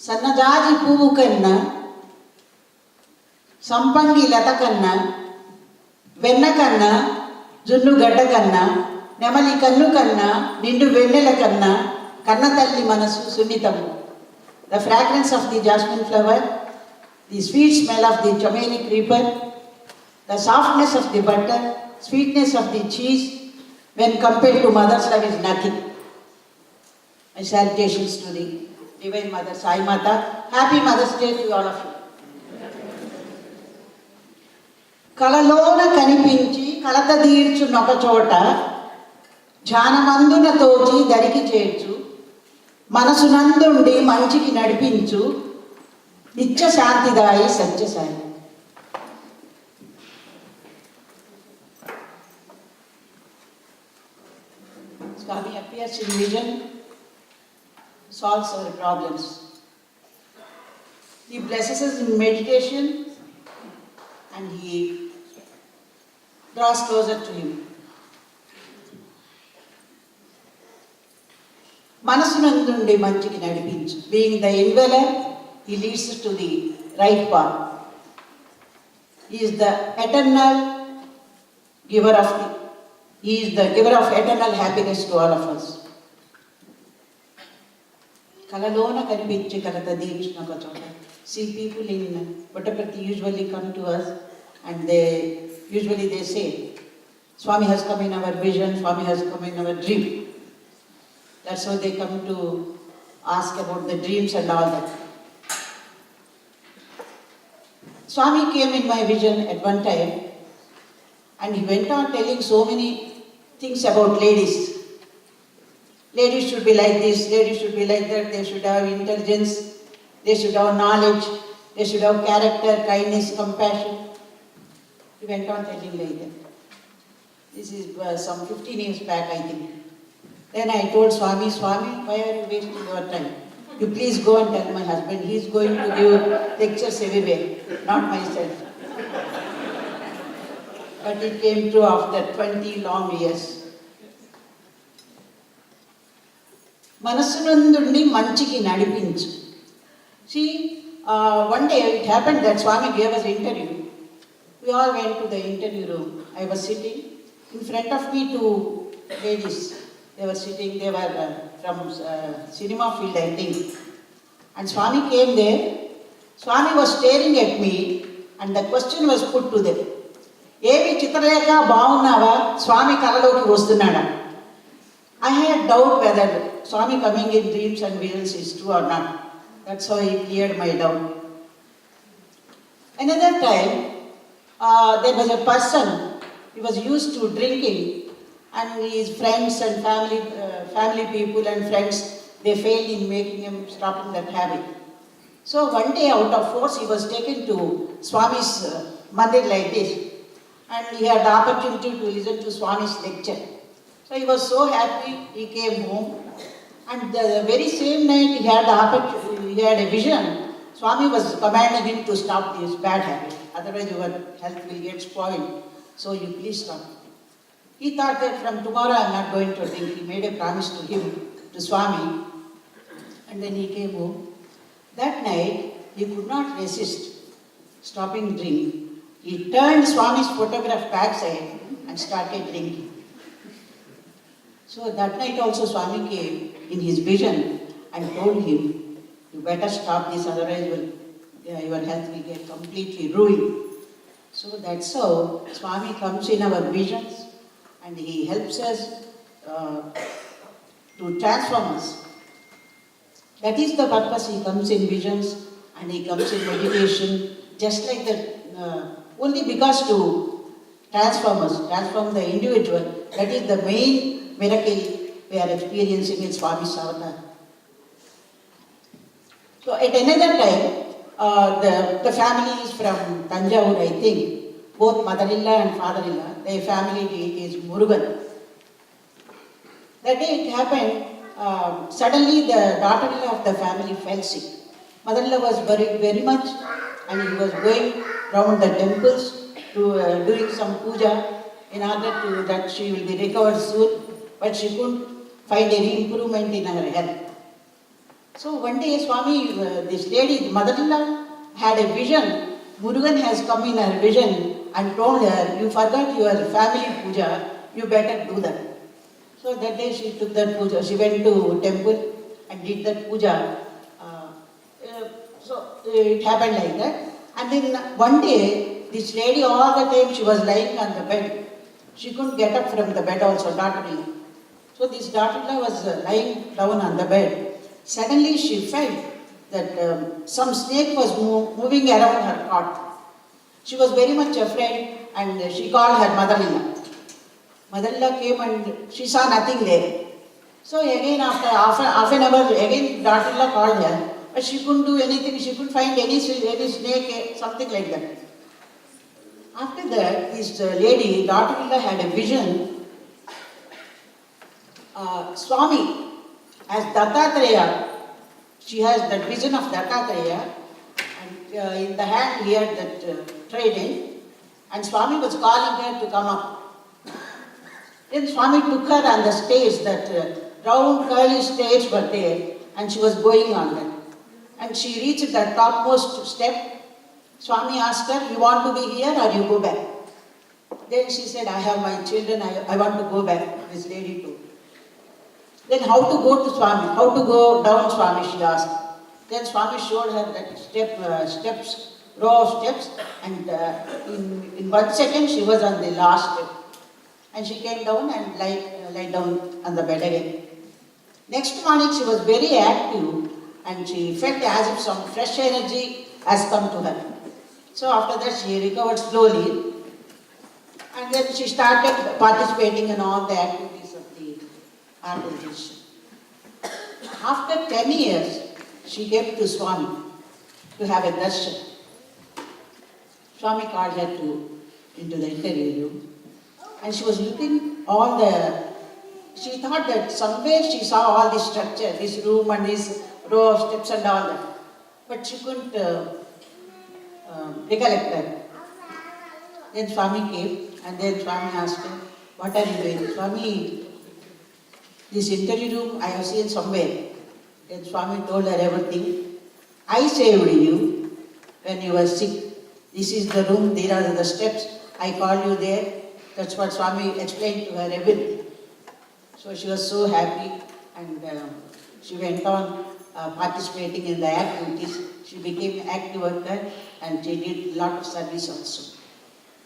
సన్నజాజి పువ్వు కన్నా, సంపంగి లత కన్నా, వెన్న కన్నా, జున్ను గడ్డ కన్నా, నెమలి కన్ను కన్నా, నిండు వెన్నెల కన్నా, కన్న తల్లి మనసు సున్నితము. The fragrance of the jasmine flower, the sweet smell of the turmeric creeper, the softness of the butter, sweetness of the cheese, when compared to mother's love is nothing. My salutations to the Divine Mother, Sai Mata. Happy Mother's Day to all of you. కలలోన కనిపించి కలత తీర్చునొక చోట, ధ్యానమందున తోచి దరికి చేర్చు, మనసునందుండి మంచికి నడిపించు, నిత్య శాంతిదాయి Sathya Sai. Swami appears in vision, solves our problems. He blesses us in meditation and he draws closer to him. మనసునందుండి మంచికి నడిపించు. Being the indweller, he leads us to the right path. He is the eternal giver of eternal happiness to all of us. కలలోన కనిపించి కలత దీర్చిన ఒక చోట. See, people in Puttaparthi usually come to us and they say, Swami has come in our vision, Swami has come in our dream. That's how they come to ask about the dreams and all that. Swami came in my vision at one time and he went on telling so many things about ladies. Ladies should be like this, ladies should be like that, they should have intelligence, they should have knowledge, they should have character, kindness, compassion. He went on telling like that. This is some 15 years back, I think. Then I told Swami, why are you wasting your time? You please go and tell my husband, he is going to give lectures everywhere, not myself. But it came true after 20 long years. మనసునందుండి మంచికి నడిపించు. See, one day it happened that Swami gave us an interview. We all went to the interview room. I was sitting. In front of me, two ladies. They were sitting. They were from cinema field, I think. And Swami came there. Swami was staring at me and the question was put to them. ఏవి చిత్రలేఖ బాగున్నావా, స్వామి కలలోకి వస్తున్నాడా? I had doubt whether Swami coming in dreams and visions is true or not. That's how he cleared my doubt. Another time, there was a person, he was used to drinking and his friends and family people and friends, they failed in making him stopping that habit. So one day out of force, he was taken to Swami's mandir like this. And he had the opportunity to listen to Swami's lecture. So he was so happy, he came home. And the very same night he had a vision. Swami was commanding him to stop this bad habit. Otherwise your health will get spoiled. So you please stop. He thought that from tomorrow I am not going to drink. He made a promise to him, to Swami. And then he came home. That night he could not resist stopping drinking. He turned Swami's photograph backside and started drinking. So that night also Swami came in his vision and told him, you better stop this, otherwise your health will get completely ruined. So that's how Swami comes in our visions and he helps us to transform us. That is the purpose. He comes in visions and he comes in meditation, just like that. Only because to transform the individual. That is the main miracle we are experiencing in Swami's avatar. So at another time, the family is from Tanjavur, I think. Both mother-in-law and father-in-law, their family is Murugan. That day it happened, suddenly the daughter-in-law of the family fell sick. Mother-in-law was worried very much and he was going round the temples to doing some puja in order to that she will be recovered soon, but she couldn't find any improvement in her health. So one day Swami, this lady, mother-in-law, had a vision. Murugan has come in her vision and told her, you forgot your family puja, you better do that. So that day she took that puja. She went to temple and did that puja. It happened like that. And then one day, this lady all the time she was lying on the bed. She couldn't get up from the bed also, daughter-in-law. So this daughter-in-law was lying down on the bed. Suddenly she felt that some snake was moving around her cot. She was very much afraid and she called her mother-in-law. Mother-in-law came and she saw nothing there. So again after half an hour, again daughter-in-law called her. But she couldn't do anything, she couldn't find any snake, something like that. After that, this lady, daughter-in-law, had a vision. Swami, as Dattatreya, she has that vision of Dattatreya, and in the hand he had that trident, and Swami was calling her to come up. Then Swami took her on the stairs, that round curly stairs were there, and she was going on that. And she reached the topmost step. Swami asked her, you want to be here or you go back? Then she said, I have my children, I want to go back, this lady too. Then how to go to Swami? How to go down Swami, she asked. Then Swami showed her that steps, row of steps, and in 1 second she was on the last step. And she came down and lay down on the bed again. Next morning she was very active and she felt as if some fresh energy has come to her. So after that she recovered slowly and then she started participating in all the activities of the organization. After 10 years, she came to Swami to have a darshan. Swami called her into the interview room and she was looking all she thought that somewhere she saw all this structure, this room and this row of steps and all that. But she couldn't recollect that. Then Swami came and then Swami asked her, what are you doing? Swami, this interview room I have seen somewhere. Then Swami told her everything. I saved you when you were sick. This is the room, there are the steps. I called you there. That's what Swami explained to her everything. So she was so happy and she went on participating in the activities. She became an active worker and she did a lot of service also.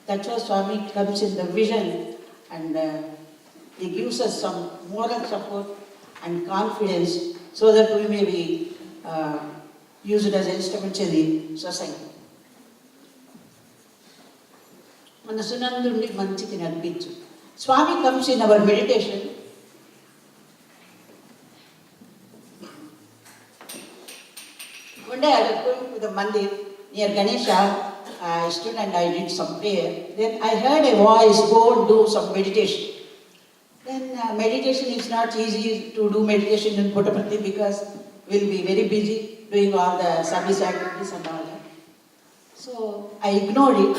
That's why Swami comes in the vision and he gives us some moral support and confidence so that we may be used as instruments in the society. Manasunandundi manchiki nadipichu. Swami comes in our meditation. One day I was going to the mandir near Ganesha. I stood and I did some prayer. Then I heard a voice, go and do some meditation. Then meditation is not easy to do meditation in Puttaparthi because we'll be very busy doing all the service activities and all that. So I ignored it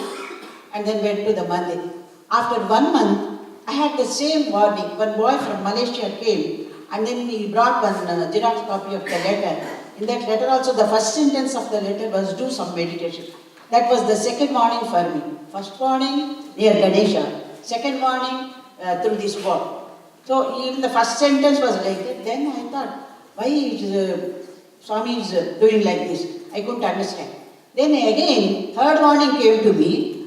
and then went to the mandir. After 1 month, I had the same warning. One boy from Malaysia came and then he brought one Xerox copy of the letter. In that letter also, the first sentence of the letter was do some meditation. That was the second warning for me. First warning near Ganesha. Second warning through this wall. So even the first sentence was like that. Then I thought, why is Swami is doing like this? I couldn't understand. Then again, third warning came to me.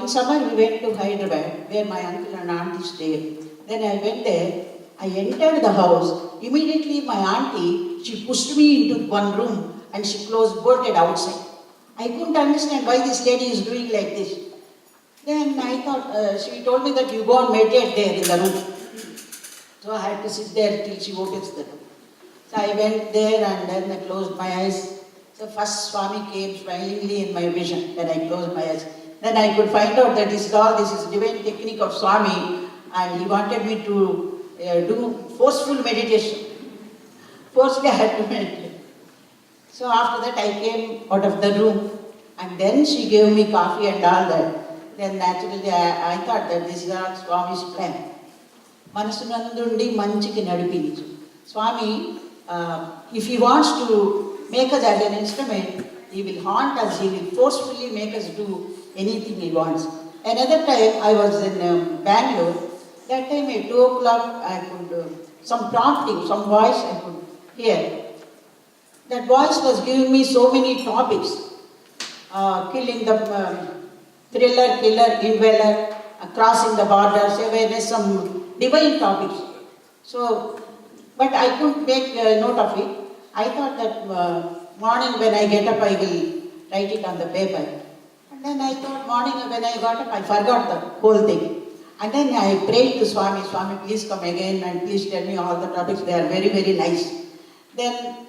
In summer we went to Hyderabad where my uncle and auntie stayed. Then I went there. I entered the house. Immediately my auntie, she pushed me into one room and she bolted outside. I couldn't understand why this lady is doing like this. Then I thought, she told me that you go and meditate there in the room. So I had to sit there till she opens the room. So I went there and then I closed my eyes. So first Swami came smilingly in my vision. Then I closed my eyes. Then I could find out that this is divine technique of Swami and he wanted me to do forceful meditation. Forcefully I had to meditate. So after that I came out of the room and then she gave me coffee and all that. Then naturally I thought that this is all Swami's plan. Manasunandundi manchiki nadipinchu. Swami if he wants to make us as an instrument, he will haunt us, he will forcefully make us do anything he wants. Another time I was in Bangalore, that time at 2 o'clock I could, some prompting, some voice I could hear. That voice was giving me so many topics, killing the thriller, killer, indweller, crossing the borders, awareness, some divine topics. So, but I couldn't make note of it. I thought that morning when I get up, I will write it on the paper. And then I thought morning when I got up, I forgot the whole thing. And then I prayed to Swami, Swami, please come again and please tell me all the topics. They are very, very nice. Then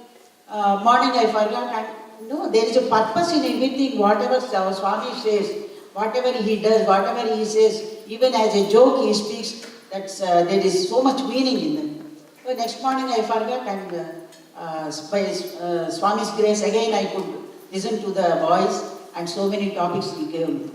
morning I forgot, and no, there is a purpose in everything. Whatever our Swami says, whatever he does, whatever he says, even as a joke he speaks, that's, there is so much meaning in them. So next morning I forgot, and by Swami's grace again I could listen to the voice and so many topics he gave me.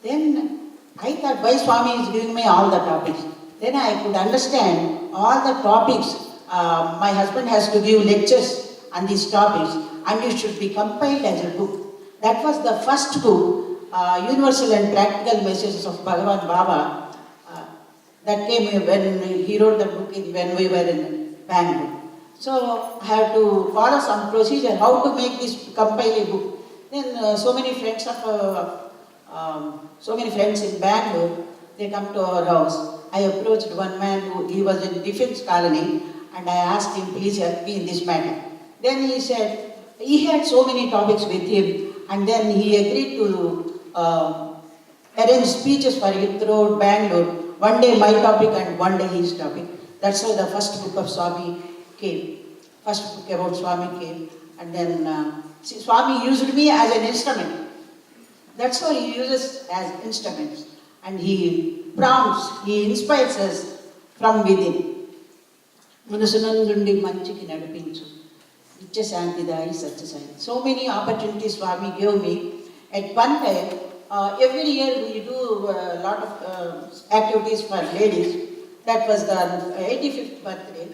Then I thought, why Swami is giving me all the topics? Then I could understand all the topics. My husband has to give lectures on these topics, and it should be compiled as a book. That was the first book, Universal and Practical Messages of Bhagavan Baba, that came when he wrote the book when we were in Bangalore. So I have to follow some procedure, how to make this compile a book. Then so many friends in Bangalore, they come to our house. I approached one man he was in defense colony, and I asked him, please help me in this matter. Then he said, he had so many topics with him, and then he agreed to arrange speeches for him throughout Bangalore. One day my topic and one day his topic. That's how the first book of Swami came. First book about Swami came, and then Swami used me as an instrument. That's how he uses as instruments, and he prompts, he inspires us from within. Manusanandundi manchiki nadipinchu, nittya shantidayi satyasayi. So many opportunities Swami gave me. At one time, every year we do a lot of activities for ladies. That was the 85th birthday.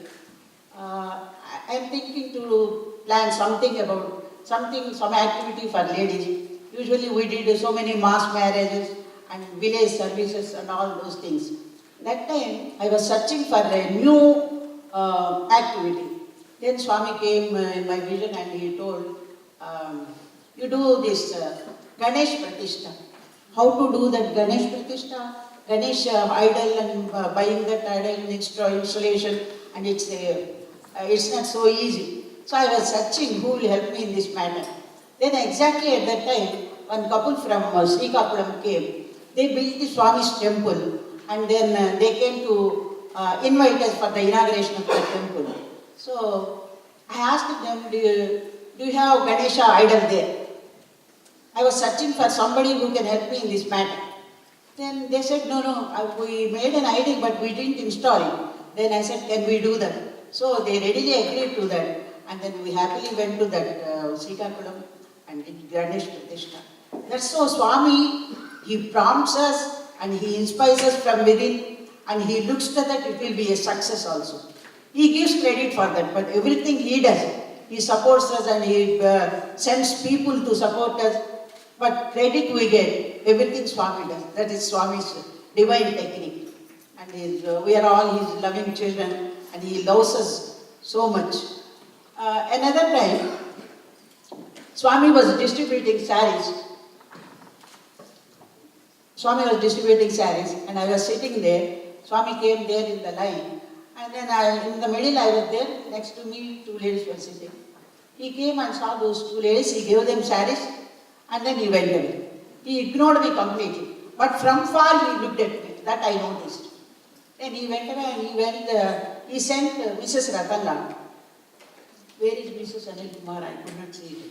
I'm thinking to plan something about some activity for ladies. Usually we did so many mass marriages and village services and all those things. That time I was searching for a new activity. Then Swami came in my vision and he told, you do this Ganesh Pratishtha. How to do that Ganesh Pratishtha? Ganesh idol and buying that idol installation, and it's not so easy. So I was searching who will help me in this matter. Then exactly at that time, one couple from Srikakulam came. They built the Swami's temple, and then they came to invite us for the inauguration of the temple. So I asked them, do you have Ganesha idol there? I was searching for somebody who can help me in this matter. Then they said, no, we made an idol but we didn't install it. Then I said, can we do that? So they readily agreed to that, and then we happily went to that Srikakulam and did Ganesh Pratishtha. That's so Swami, he prompts us and he inspires us from within, and he looks to that it will be a success also. He gives credit for that, but everything he does, he supports us and he sends people to support us. But credit we get, everything Swami does. That is Swami's divine technique. And we are all his loving children, and he loves us so much. Another time, Swami was distributing saris. And I was sitting there. Swami came there in the line. And then in the middle I was there, next to me 2 ladies were sitting. He came and saw those 2 ladies, he gave them saris, and then he went away. He ignored me completely. But from far he looked at me, that I noticed. Then he went away and he sent Mrs. Ratala. Where is Mrs. Anil Kumar? I could not see it.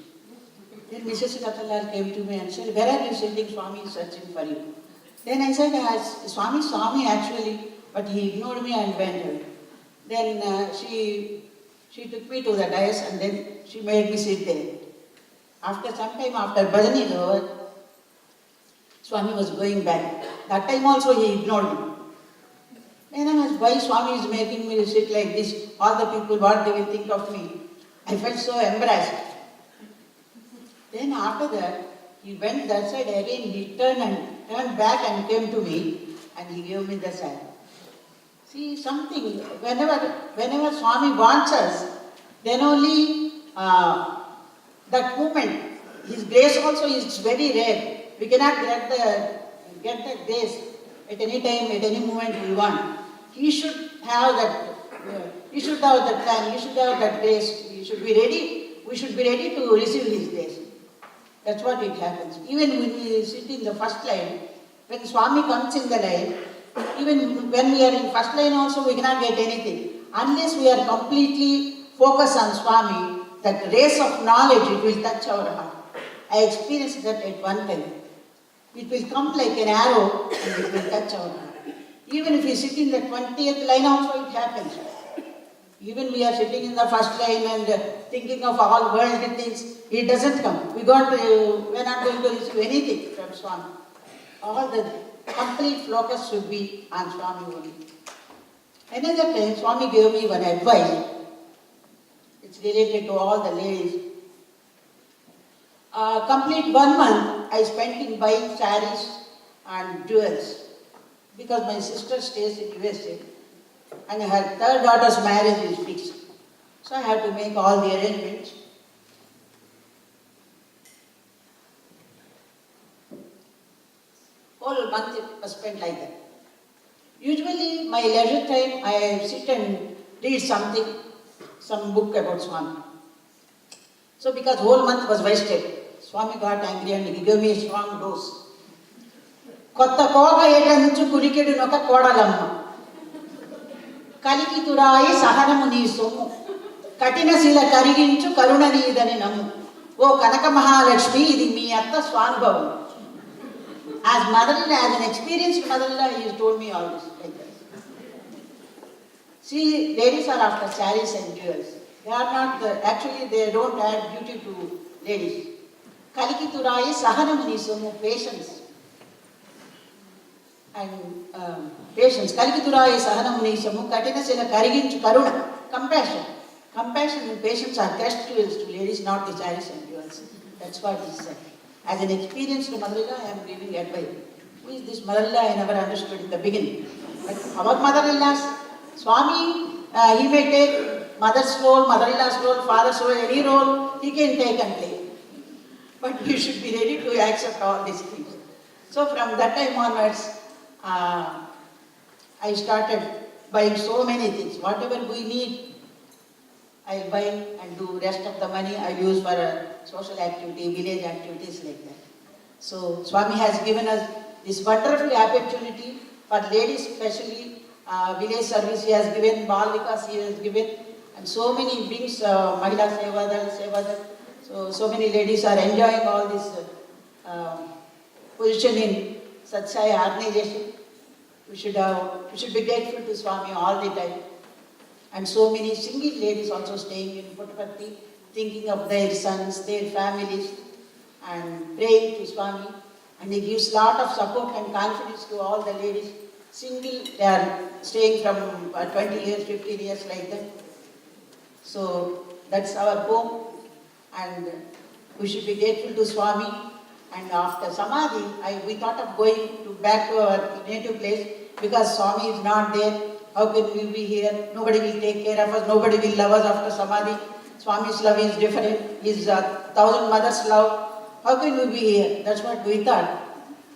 Then Mrs. Ratala came to me and said, where are you sending? Swami is searching for you. Then I said, Swami saw me actually, but he ignored me and went away. Then she took me to the dais and then she made me sit there. After some time, after bhajan is over, Swami was going back. That time also he ignored me. And I asked, why Swami is making me sit like this? All the people, what they will think of me? I felt so embarrassed. Then after that, he went that side again, he turned back and came to me and he gave me the sign. See, something, whenever Swami wants us, then only that moment, his grace also is very rare. We cannot get the grace at any time, at any moment we want. He should have that, he should have that time, he should have that grace, he should be ready, we should be ready to receive his grace. That's what it happens. Even when we sit in the first line, when Swami comes in the line, even when we are in first line also, we cannot get anything. Unless we are completely focused on Swami, that rays of knowledge, it will touch our heart. I experienced that at one time. It will come like an arrow and it will touch our heart. Even if we sit in the 20th line also, it happens. Even we are sitting in the first line and thinking of all worldly things, it doesn't come. We are not going to receive anything from Swami. All the complete focus should be on Swami only. Another time, Swami gave me one advice. It's related to all the ladies. Complete 1 month I spent in buying sarees and jewels because my sister stays in USA and her third daughter's marriage is fixed. So I had to make all the arrangements. Whole month it was spent like that. Usually my leisure time I sit and read something, some book about Swami. So because whole month was wasted, Swami got angry and he gave me a strong dose. కొత్త కోక ఏటంచు కులికెడు నొక కోడలమ్మ కలికితురాయి సహనము నీ సొమ్ము కఠిన శిల కరిగించు కరుణ నీదని నమ్ము ఓ కనక మహాలక్ష్మి ఇది మీ అత్త స్వానుభవం. As mother-in-law, as an experienced mother-in-law, he has told me all this like that. See, ladies are after sarees and jewels. They are not actually they don't add beauty to ladies. Kalikiturayi sahanamu ni somu, patience. And patience. Kalikiturayi sahanamu ni somu, katina sila kariginchu karuna, compassion. Compassion and patience are crest jewels to ladies, not the sarees and jewels. That's what he said. As an experienced mother-in-law, I am giving advice. Who is this mother-in-law? I never understood in the beginning. But our mother-in-laws, Swami, he may take mother's role, mother-in-law's role, father's role, any role, he can take and play. But we should be ready to accept all these things. So from that time onwards, I started buying so many things. Whatever we need, I'll buy and do rest of the money I'll use for social activity, village activities like that. So Swami has given us this wonderful opportunity for ladies especially, village service he has given, Bal Vikas he has given, and so many brings Mahila Sevadal. So many ladies are enjoying all this position in Satsai organization. We should be grateful to Swami all the time. And so many single ladies also staying in Puttaparthi, thinking of their sons, their families, and praying to Swami. And he gives lot of support and confidence to all the ladies. Single, they are staying from 20 years, 15 years like that. So that's our home. And we should be grateful to Swami. And after Samadhi, we thought of going back to our native place because Swami is not there. How can we be here? Nobody will take care of us. Nobody will love us after Samadhi. Swami's love is different. His 1,000 mothers' love. How can we be here? That's what we thought.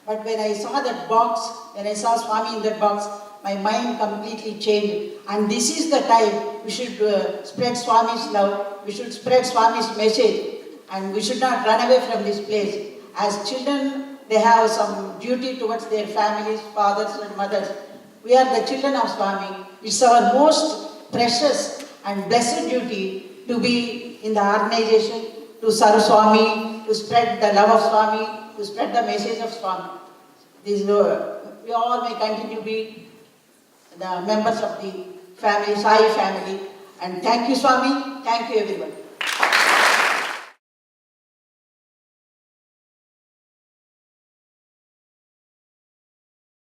But when I saw that box, when I saw Swami in that box, my mind completely changed. And this is the time we should spread Swami's love. We should spread Swami's message. And we should not run away from this place. As children, they have some duty towards their families, fathers and mothers. We are the children of Swami. It's our most precious and blessed duty to be in the organization, to serve Swami, to spread the love of Swami, to spread the message of Swami. We all may continue to be the members of the family, Sai family. And thank you, Swami. Thank you, everyone.